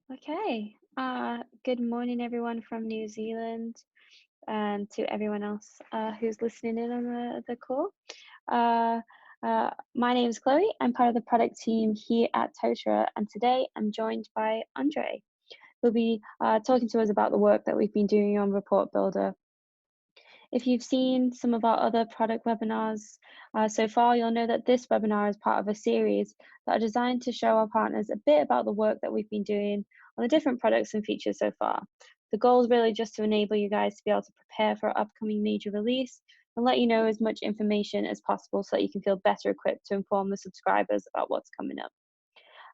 Okay. Good morning, everyone from New Zealand, and to everyone else who's listening in on the call. Uh, my name is Chloe. I'm part of the product team here at Totara, and today I'm joined by Andre, who'll be talking to us about the work that we've been doing on Report Builder. If you've seen some of our other product webinars so far, you'll know that this webinar is part of a series that are designed to show our partners a bit about the work that we've been doing on the different products and features so far. The goal is really just to enable you guys to be able to prepare for our upcoming major release and let you know as much information as possible so that you can feel better equipped to inform the subscribers about what's coming up.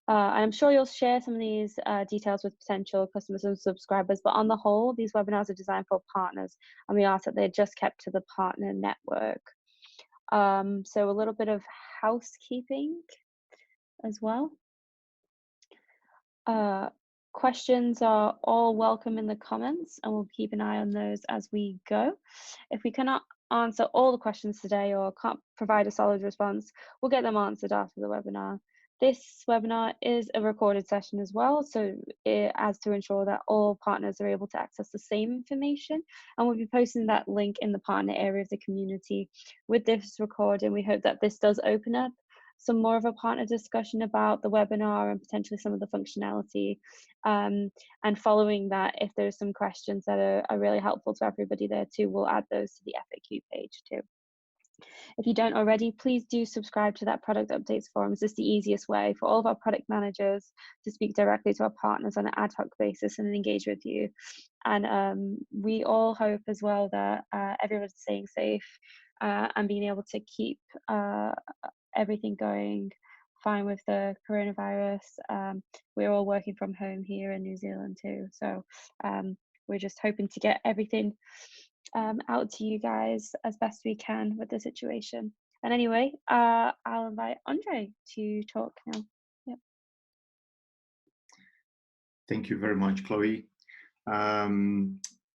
I'm sure you'll share some of these details with potential customers and subscribers, but on the whole, these webinars are designed for partners, and we ask that they're just kept to the partner network. So a little bit of housekeeping as well. Questions are all welcome in the comments, and we'll keep an eye on those as we go. If we cannot answer all the questions today or can't provide a solid response, we'll get them answered after the webinar. This webinar is a recorded session as well, so as to ensure that all partners are able to access the same information, and we'll be posting that link in the partner area of the community. With this recording, we hope that this does open up some more of a partner discussion about the webinar and potentially some of the functionality. And following that, if there's some questions that are really helpful to everybody there too, we'll add those to the FAQ page too. If you don't already, please do subscribe to that product updates forum. It's the easiest way for all of our product managers to speak directly to our partners on an ad hoc basis and engage with you. And we all hope as well that everyone's staying safe and being able to keep everything going fine with the coronavirus. We're all working from home here in New Zealand too. So we're just hoping to get everything out to you guys as best we can with the situation. And anyway, I'll invite Andre to talk now. Yep. Thank you very much, Chloe.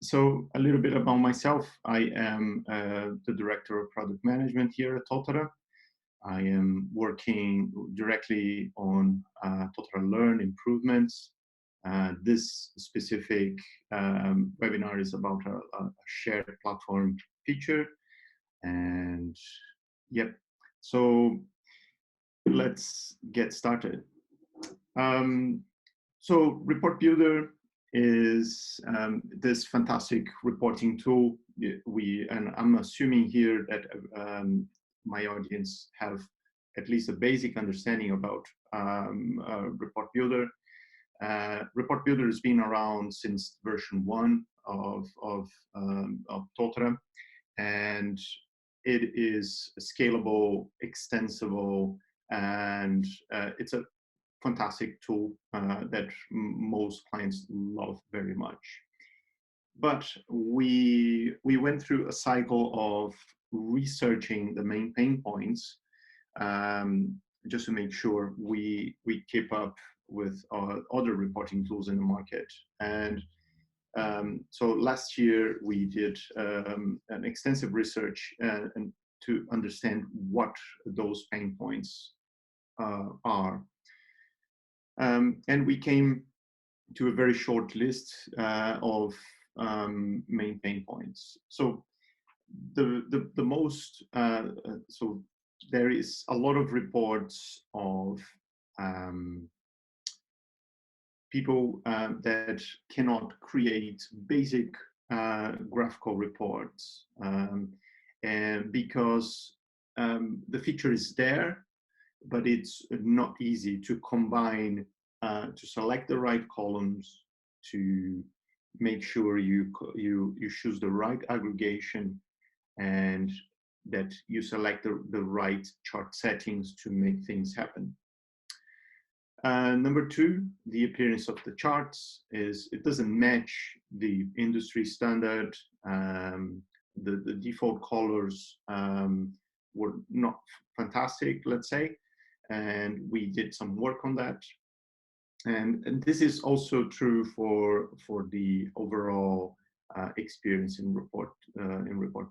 So a little bit about myself. I am the Director of Product Management here at Totara. I am working directly on Totara Learn improvements. This specific webinar is about a shared platform feature. And yep, so let's get started. So Report Builder is this fantastic reporting tool. And I'm assuming here that my audience have at least a basic understanding about Report Builder. Report Builder has been around since version 1 of Totara, and it is scalable, extensible, and it's a fantastic tool that most clients love very much. But we went through a cycle of researching the main pain points just to make sure we keep up with other reporting tools in the market. And so last year we did an extensive research and to understand what those pain points are. And we came to a very short list of main pain points. So the most, so there is a lot of reports of people that cannot create basic graphical reports, and because the feature is there, but it's not easy to combine, to select the right columns, to make sure you choose the right aggregation, and that you select the right chart settings to make things happen. Number 2, the appearance of the charts is it doesn't match the industry standard. The default colors were not fantastic, let's say, and we did some work on that. And this is also true for the overall experience in Report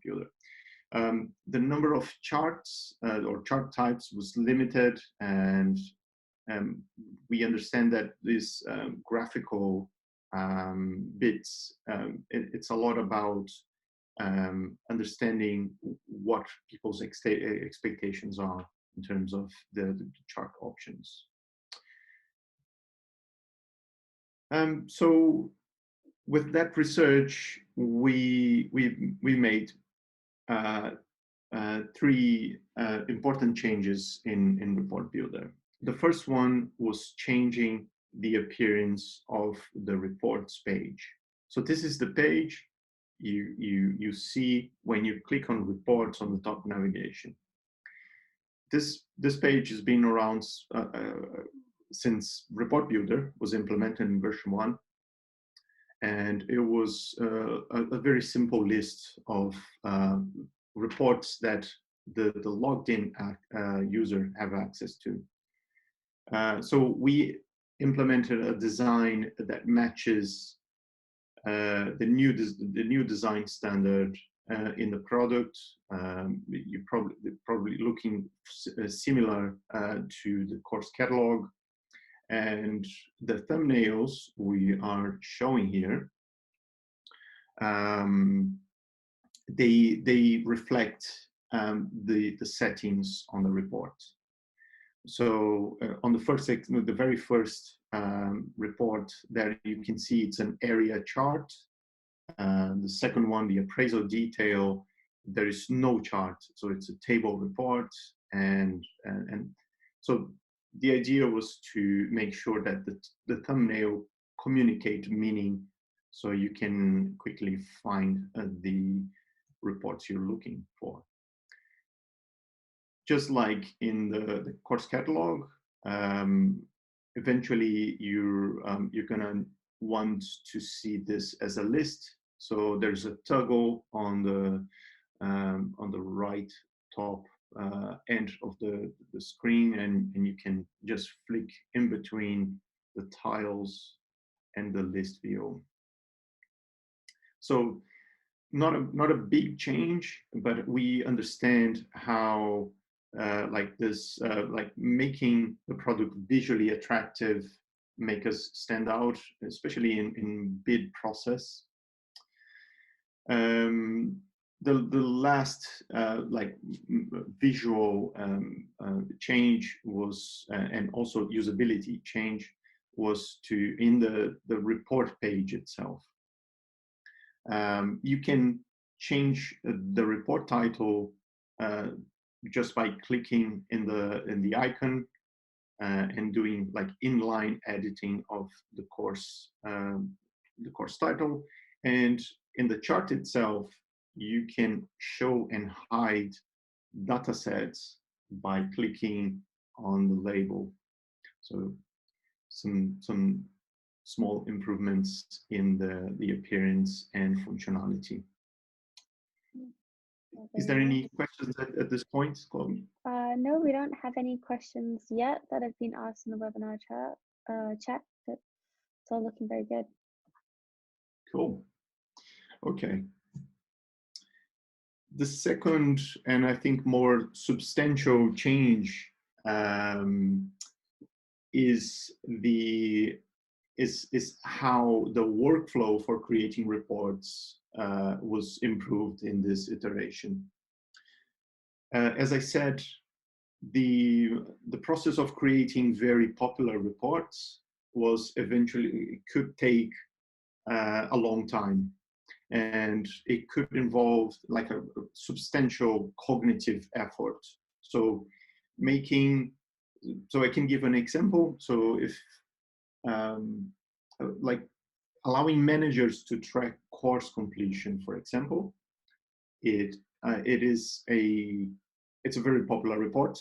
Builder. The number of charts or chart types was limited, and we understand that these graphical bits, it's a lot about understanding what people's expectations are in terms of the chart options. So with that research, we made three important changes in Report Builder. The first one was changing the appearance of the reports page. So this is the page you see when you click on reports on the top navigation. This page has been around since Report Builder was implemented in version 1. And it was a very simple list of reports that the logged in user have access to. So we implemented a design that matches the new design standard in the product. You're probably looking similar to the course catalog. And the thumbnails we are showing here, they reflect the settings on the report. So on the very first report there, you can see it's an area chart. The second one, the appraisal detail, there is no chart, so it's a table report, and so the idea was to make sure that the thumbnail communicate meaning, so you can quickly find the reports you're looking for. Just like in the course catalog, eventually you're gonna want to see this as a list. So there's a toggle on the right top end of the screen, and you can just flick in between the tiles and the list view. So not a big change, but we understand how like making the product visually attractive make us stand out, especially in bid process. The last visual change was, and also usability change, was in the report page itself. You can change the report title just by clicking in the icon and doing like inline editing of the course title. And in the chart itself, you can show and hide data sets by clicking on the label. So some small improvements in the appearance and functionality. Is there any questions at this point, Chloe? No, we don't have any questions yet that have been asked in the webinar chat, but it's all looking very good. Cool. Okay. The second, and I think more substantial change is how the workflow for creating reports was improved in this iteration. As I said, the process of creating very popular reports was it could take a long time, and it could involve like a substantial cognitive effort. So I can give an example. So if like allowing managers to track course completion, for example, it's a very popular report.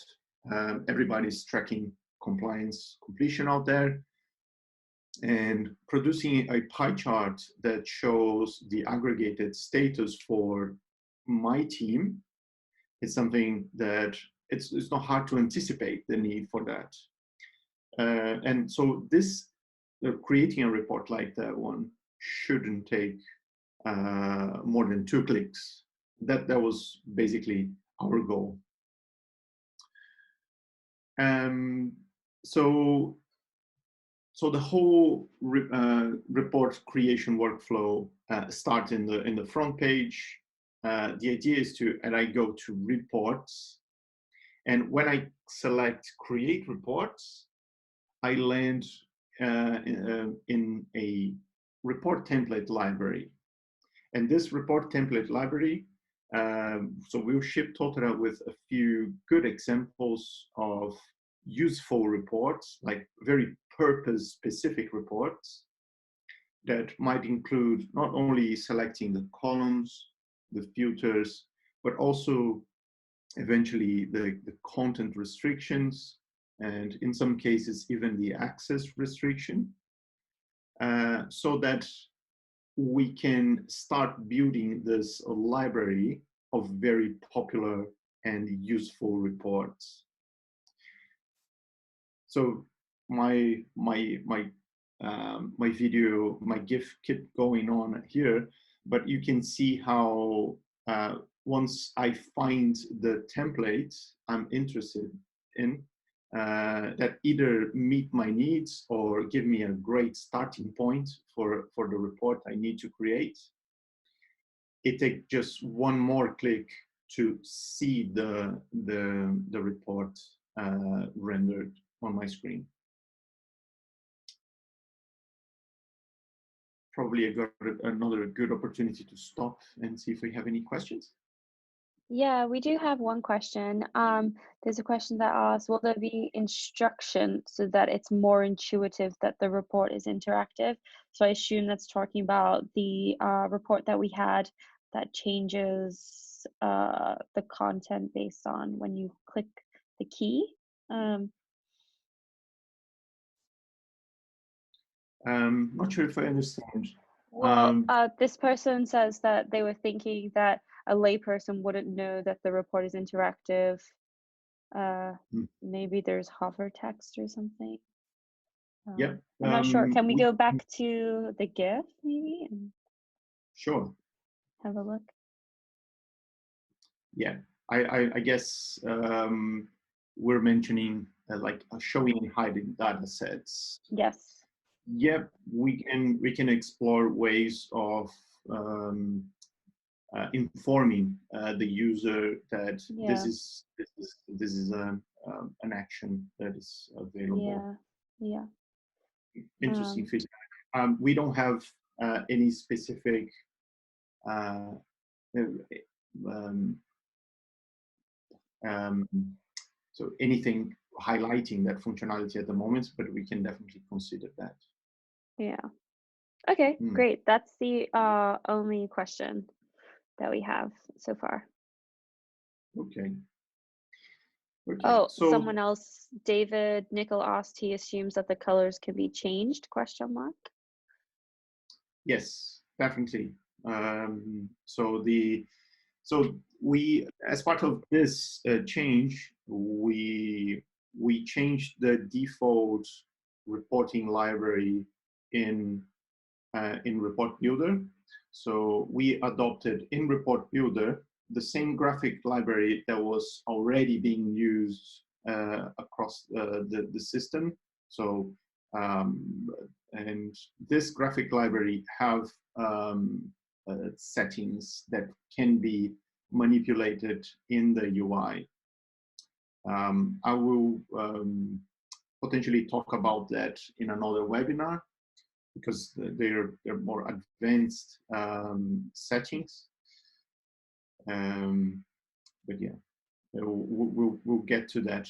Everybody's tracking compliance completion out there, and producing a pie chart that shows the aggregated status for my team is something that it's not hard to anticipate the need for that. And so creating a report like that one shouldn't take more than 2 clicks. That was basically our goal. so the whole report creation workflow starts in the front page. The idea is and I go to reports, and when I select create reports, I land in a report template library. And this report template library, so we'll ship Totara with a few good examples of useful reports, like very purpose-specific reports that might include not only selecting the columns, the filters, but also eventually the content restrictions, and in some cases, even the access restriction, so that we can start building this library of very popular and useful reports. So my video, my GIF kept going on here, but you can see how once I find the template I'm interested in, that either meet my needs or give me a great starting point for the report I need to create, it takes just one more click to see the report rendered on my screen. Probably I got another good opportunity to stop and see if we have any questions. Yeah, we do have one question. There's a question that asks, will there be instruction so that it's more intuitive that the report is interactive? So I assume that's talking about the report that we had that changes the content based on when you click the key. Not sure if I understand. Well, this person says that they were thinking that a layperson wouldn't know that the report is interactive. Maybe there's hover text or something. Yeah. I'm not sure. Can we go back to the GIF maybe? And sure. have a look. Yeah, I guess we're mentioning like showing and hiding data sets. Yes. Yep, we can explore ways of informing the user that this is an action that is available. Yeah. Interesting feedback. We don't have any specific so anything highlighting that functionality at the moment, but we can definitely consider that. Yeah. Okay, great. That's the only question that we have so far. Okay. Oh, so someone else, David Nickel asked, he assumes that the colors can be changed, question mark? Yes, definitely. So we, as part of this change, we changed the default reporting library in Report Builder. So we adopted in Report Builder the same graphic library that was already being used across the system. So and this graphic library have settings that can be manipulated in the UI. I will potentially talk about that in another webinar, because they're more advanced settings. But yeah, we'll get to that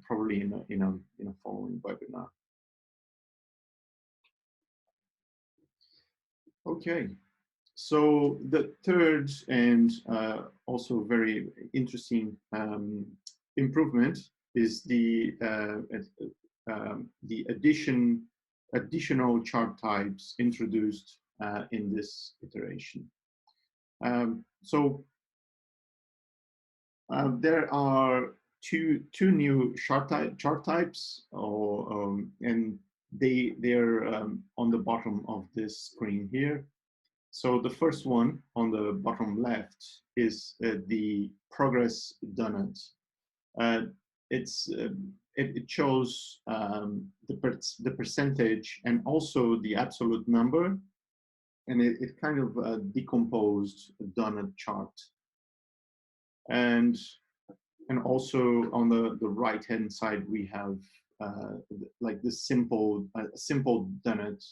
probably in a following webinar. Okay, so the third and also very interesting improvement is the additional chart types introduced in this iteration. So there are two new chart types, and they're on the bottom of this screen here. So the first one on the bottom left is the progress donut. It's it shows the percentage and also the absolute number, and it kind of decomposed donut chart. And also on the right hand side we have like the simple donut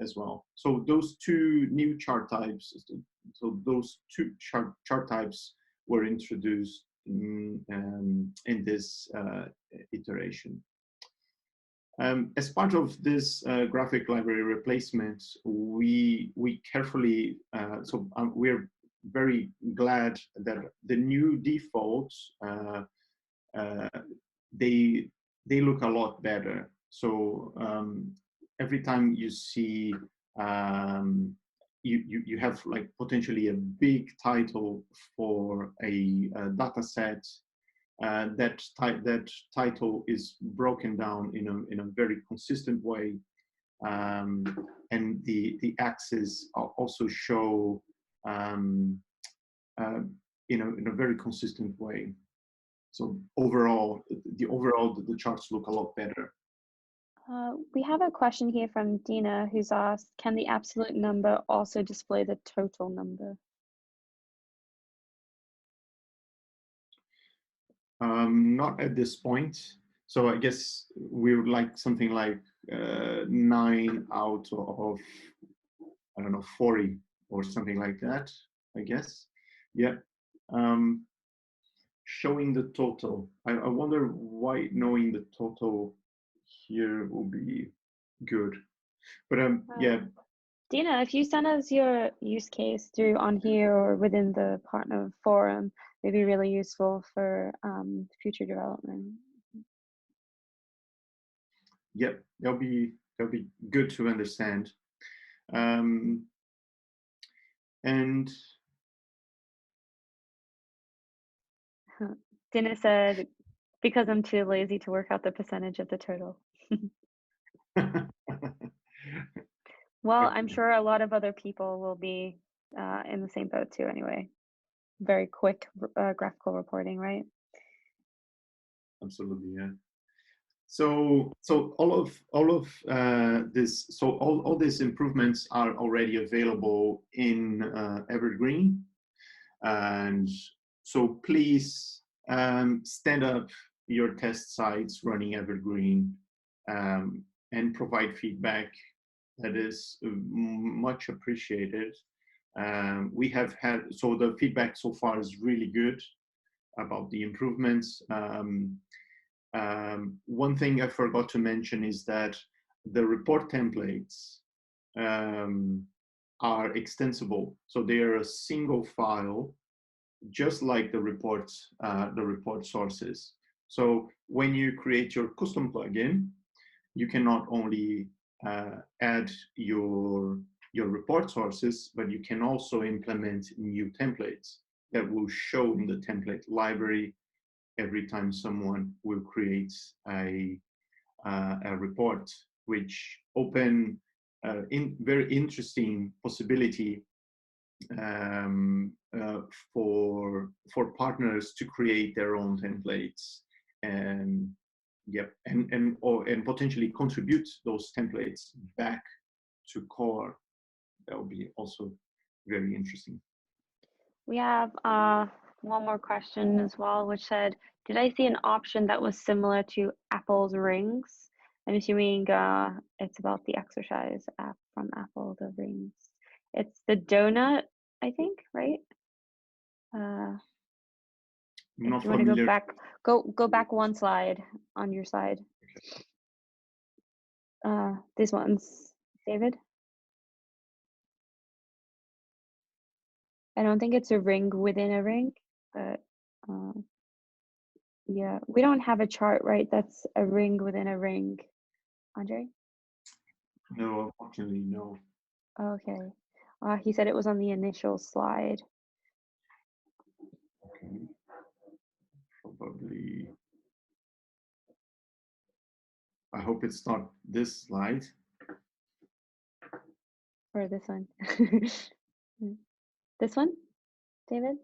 as well. So those two new chart types, so those two chart types were introduced in this iteration. As part of this graphic library replacement, we carefully, we're very glad that the new defaults, they look a lot better. So every time you see, you have like potentially a big title for a data set, that title is broken down in a very consistent way, and the axes also show in a very consistent way. So overall, the charts look a lot better. We have a question here from Dina, who's asked, can the absolute number also display the total number? Not at this point. So I guess we would like something like 9 out of, I don't know, 40 or something like that, I guess. Yeah. Showing the total. I wonder why knowing the total here will be good. But yeah. Dina, if you send us your use case through on here or within the partner forum, it'd be really useful for future development. Yep, that'll be good to understand. And Dina said, because I'm too lazy to work out the percentage of the total. Well, I'm sure a lot of other people will be in the same boat too anyway. Very quick graphical reporting, right? Absolutely, yeah. So all of this, so all these improvements are already available in Evergreen, and so please stand up your test sites running Evergreen and provide feedback. That is much appreciated. We have had, so the feedback so far is really good about the improvements. One thing I forgot to mention is that the report templates are extensible. So they are a single file, just like the report sources. So when you create your custom plugin, you can not only add your report sources, but you can also implement new templates that will show in the template library every time someone will create a report, which open very interesting possibility for partners to create their own templates, and yep, and potentially contribute those templates back to core. That would be also very interesting. We have one more question as well, which said, did I see an option that was similar to Apple's Rings? I'm assuming it's about the exercise app from Apple, the Rings. It's the donut, I think, right? Not if you want to go back, go back one slide on your side. These ones, David. I don't think it's a ring within a ring, but yeah, we don't have a chart, right? That's a ring within a ring, Andre? No, unfortunately, no. Okay. He said it was on the initial slide. Okay. Probably. I hope it's not this slide. Or this one. This one, David?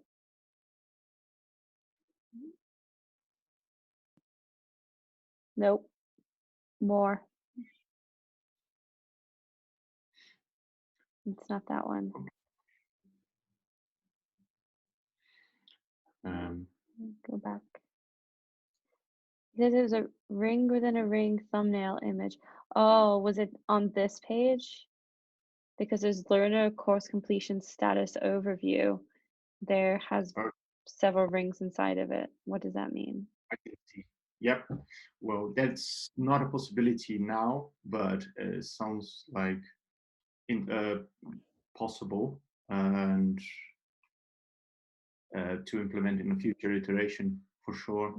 Nope. More. It's not that one. Go back. Because there's a ring within a ring thumbnail image. Oh, was it on this page? Because there's learner course completion status overview. There has several rings inside of it. What does that mean? I can see. Yep. Well, that's not a possibility now, but it sounds like possible and to implement in a future iteration for sure.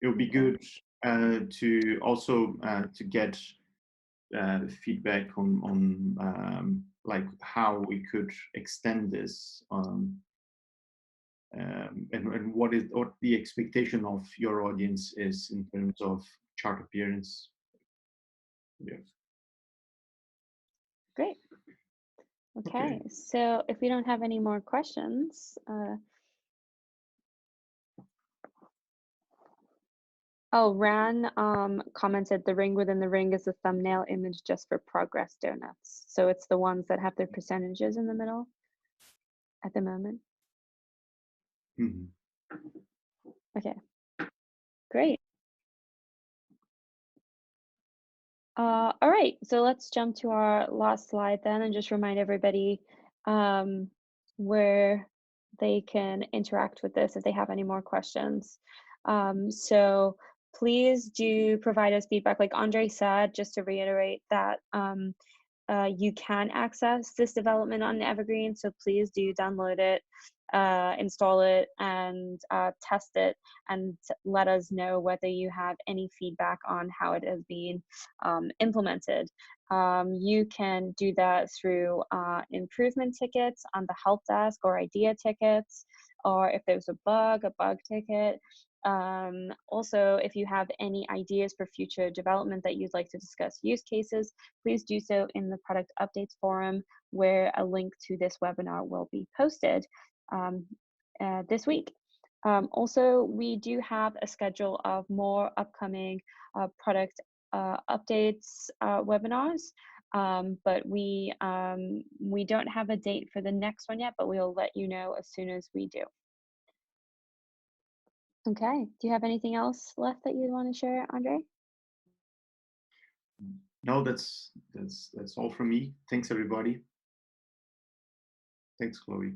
It would be good to also to get feedback on like how we could extend this and what the expectation of your audience is in terms of chart appearance. Yeah. Great. Okay, so if we don't have any more questions, oh, Ran commented the ring within the ring is a thumbnail image just for progress donuts. So it's the ones that have their percentages in the middle at the moment. Okay, great. All right, so let's jump to our last slide then and just remind everybody where they can interact with this if they have any more questions. So please do provide us feedback. Like Andre said, just to reiterate that you can access this development on Evergreen, so please do download it, install it, and test it, and let us know whether you have any feedback on how it has been implemented. You can do that through improvement tickets on the help desk or idea tickets, or if there's a bug ticket. Also, if you have any ideas for future development that you'd like to discuss use cases, please do so in the product updates forum, where a link to this webinar will be posted this week. Also, we do have a schedule of more upcoming product updates webinars, but we don't have a date for the next one yet, but we'll let you know as soon as we do. Okay, do you have anything else left that you want to share, Andre? No, that's all from me. Thanks, everybody. Thanks, Chloe.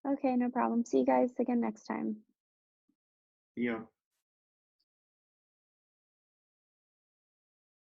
Okay, no problem. See you guys again next time. Yeah.